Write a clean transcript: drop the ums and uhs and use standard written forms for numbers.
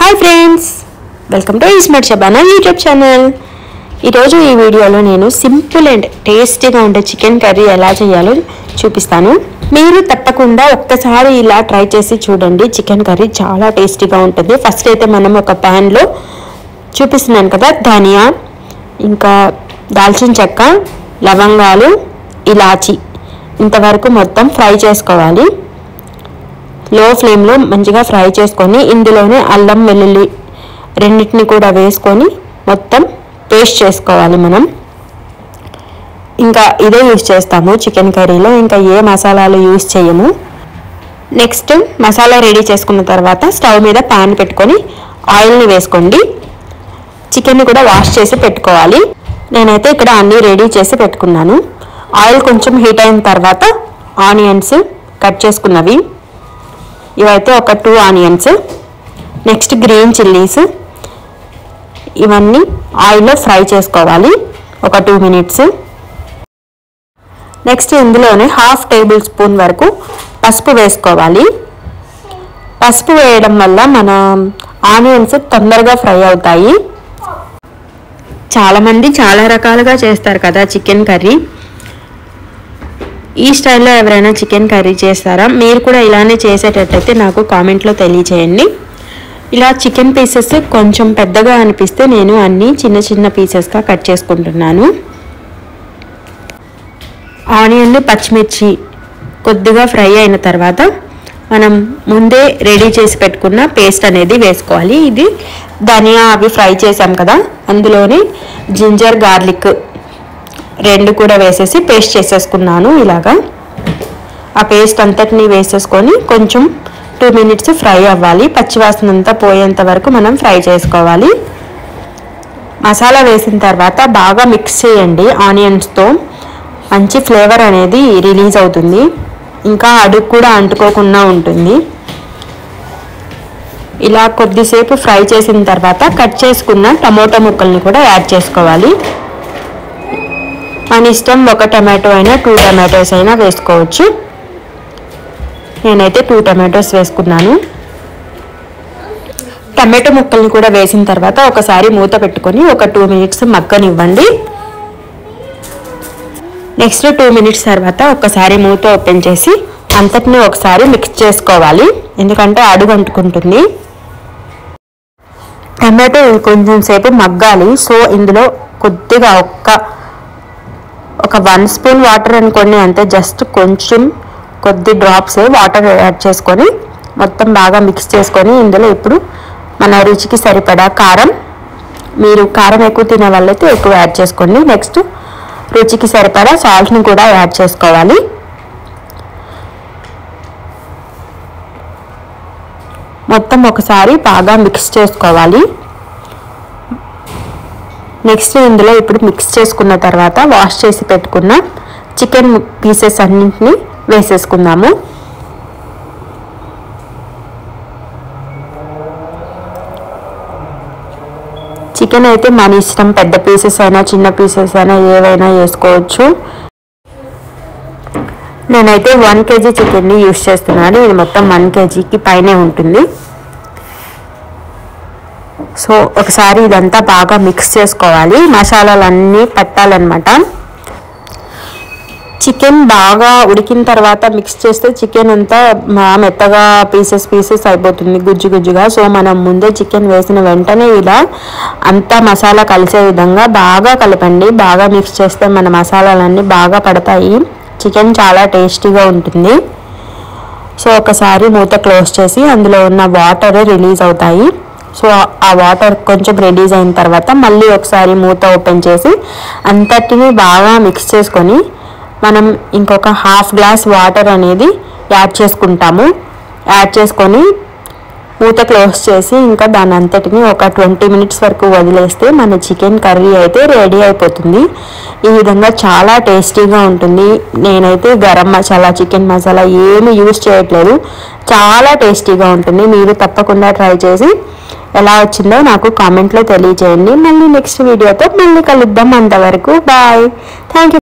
Hi friends welcome to smart Shabana YouTube channel ఈ వీడియోలో నేను సింపుల్ అండ్ టేస్టీగా ఉండే చికెన్ కర్రీ ఎలా చేయాలో చూపిస్తాను। మీరు తప్పకుండా ఒక్కసారి ఇలా ట్రై చేసి చూడండి। చికెన్ కర్రీ చాలా టేస్టీగా ఉంటుంది। ఫస్ట్ అయితే మనం ఒక పాన్ లో చూపిస్తున్నాను కదా ధనియా ఇంకా దాల్చిన చెక్క లవంగాలు ఇలాచి ఇంతవరకు మొత్తం ఫ్రై చేసుకోవాలి। లో ఫ్లేమ్ లో మంచిగా ఫ్రై చేసుకొని ఇందులోనే అల్లం వెల్లుల్లి రెండిటిని కూడా వేసుకొని మొత్తం పేస్ట్ చేసుకోవాలి। మనం ఇంకా ఇదే యూస్ చేస్తాము చికెన్ కర్రీలో, ఇంకా ఏ మసాలాలు యూస్ చేయము। నెక్స్ట్ మసాలా రెడీ చేసుకున్న తర్వాత స్టవ్ మీద పాన్ పెట్టుకొని ఆయిల్ ని వేసుకోండి। చికెన్ ని కూడా వాష్ చేసి పెట్టుకోవాలి। నేనైతే ఇక్కడ అన్ని రెడీ చేసి పెట్టుకున్నాను। ఆయిల్ కొంచెం హీట్ అయిన తర్వాత ఆనియన్స్ కట్ చేసుకున్నవి ఇవైతే ఒక 2 ఆనియన్స్, నెక్స్ట్ గ్రీన్ చిల్లీస్ ఇవన్నీ ఆయిల్లో ఫ్రై చేసుకోవాలి ఒక 2 మినిట్స్। నెక్స్ట్ ఇందులోనే హాఫ్ టేబుల్ స్పూన్ వరకు పసుపు వేసుకోవాలి। పసుపు వేయడం వల్ల మన ఆనియన్స్ తొందరగా ఫ్రై అవుతాయి। చాలా మంది చాలా రకాలుగా చేస్తారు కదా చికెన్ కర్రీ। ఈ స్టైల్లో ఎవరైనా చికెన్ కర్రీ చేస్తారా? మీరు కూడా ఇలానే చేసేటట్టయితే నాకు కామెంట్లో తెలియజేయండి। ఇలా చికెన్ పీసెస్ కొంచెం పెద్దగా అనిపిస్తే నేను అన్ని చిన్న చిన్న పీసెస్గా కట్ చేసుకుంటున్నాను। ఆనియన్ పచ్చిమిర్చి కొద్దిగా ఫ్రై అయిన తర్వాత మనం ముందే రెడీ చేసి పెట్టుకున్న పేస్ట్ అనేది వేసుకోవాలి। ఇది ధనియా అవి ఫ్రై చేసాం కదా, అందులోనే జింజర్ గార్లిక్ రెండు కూడా వేసేసి పేస్ట్ చేసేసుకున్నాను। ఇలాగా ఆ పేస్ట్ అంతటిని వేసేసుకొని కొంచెం 2 మినిట్స్ ఫ్రై అవ్వాలి। పచ్చివాసన అంతా పోయేంత వరకు మనం ఫ్రై చేసుకోవాలి। మసాలా వేసిన తర్వాత బాగా మిక్స్ చేయండి ఆనియన్స్తో, మంచి ఫ్లేవర్ అనేది రిలీజ్ అవుతుంది, ఇంకా అడుగు కూడా అంటుకోకుండా ఉంటుంది। ఇలా కొద్దిసేపు ఫ్రై చేసిన తర్వాత కట్ చేసుకున్న టమోటా ముక్కల్ని కూడా యాడ్ చేసుకోవాలి। మన ఇష్టం, ఒక టమాటో అయినా 2 టమాటోస్ అయినా వేసుకోవచ్చు। నేనైతే 2 టమాటోస్ వేసుకున్నాను। టమాటో ముక్కల్ని కూడా వేసిన తర్వాత ఒకసారి మూత పెట్టుకొని ఒక 2 మినిట్స్ మగ్గనివ్వండి। నెక్స్ట్ 2 మినిట్స్ తర్వాత ఒకసారి మూత ఓపెన్ చేసి అంతటిని ఒకసారి మిక్స్ చేసుకోవాలి, ఎందుకంటే అడుగు అంటుకుంటుంది। టమాటో కొంచెం సేపు మగ్గాలి। సో ఇందులో కొద్దిగా ఒక 1 స్పూన్ వాటర్ అనుకోండి అంతే, జస్ట్ కొంచెం కొద్ది డ్రాప్స్ వాటర్ యాడ్ చేసుకొని మొత్తం బాగా మిక్స్ చేసుకొని ఇందులో ఇప్పుడు మన రుచికి సరిపడా కారం, మీరు కారం ఎక్కువ తినే వాళ్ళైతే ఎక్కువ యాడ్ చేసుకోండి। నెక్స్ట్ రుచికి సరిపడా సాల్ట్ని కూడా యాడ్ చేసుకోవాలి। మొత్తం ఒకసారి బాగా మిక్స్ చేసుకోవాలి। నెక్స్ట్ ఇందులో ఇప్పుడు మిక్స్ చేసుకున్న తర్వాత వాష్ చేసి పెట్టుకున్న చికెన్ పీసెస్ అన్నింటినీ వేసేసుకుందాము। చికెన్ అయితే మన ఇష్టం, పెద్ద పీసెస్ అయినా చిన్న పీసెస్ అయినా ఏవైనా వేసుకోవచ్చు। నేనైతే 1 kg చికెన్ని యూస్ చేస్తున్నాను, ఇది మొత్తం 1 kgకి పైనే ఉంటుంది। సో ఒకసారి ఇదంతా బాగా మిక్స్ చేసుకోవాలి, మసాలాలన్నీ పట్టాలన్నమాట। చికెన్ బాగా ఉడికిన తర్వాత మిక్స్ చేస్తే చికెన్ అంతా మెత్తగా పీసెస్ అయిపోతుంది, గుజ్జు గుజ్జుగా। సో మనం ముందే చికెన్ వేసిన వెంటనే ఇలా అంతా మసాలా కలిసే విధంగా బాగా కలపండి। బాగా మిక్స్ చేస్తే మన మసాలాలన్నీ బాగా పడతాయి, చికెన్ చాలా టేస్టీగా ఉంటుంది। సో ఒకసారి మూత క్లోజ్ చేసి అందులో ఉన్న వాటర్ రిలీజ్ అవుతాయి। సో ఆ వాటర్ కొంచెం రిలీజ్ అయిన తర్వాత మళ్ళీ ఒకసారి మూత ఓపెన్ చేసి అంతటిని బాగా మిక్స్ చేసుకొని మనం ఇంకొక హాఫ్ గ్లాస్ వాటర్ అనేది యాడ్ చేసుకుంటాము। యాడ్ చేసుకొని మూత క్లోజ్ చేసి ఇంకా దాని అంతటిని ఒక 20 మినిట్స్ వరకు వదిలేస్తే మన చికెన్ కర్రీ అయితే రెడీ అయిపోతుంది। ఈ విధంగా చాలా టేస్టీగా ఉంటుంది। నేనైతే గరం మసాలా, చికెన్ మసాలా ఏమీ యూజ్ చేయట్లేదు, చాలా టేస్టీగా ఉంటుంది। మీరు తప్పకుండా ట్రై చేసి ఎలా వచ్చిందో నాకు కామెంట్లో తెలియజేయండి। మళ్ళీ నెక్స్ట్ వీడియోతో మళ్ళీ కలుద్దాం, అంతవరకు బాయ్, థ్యాంక్ యూ।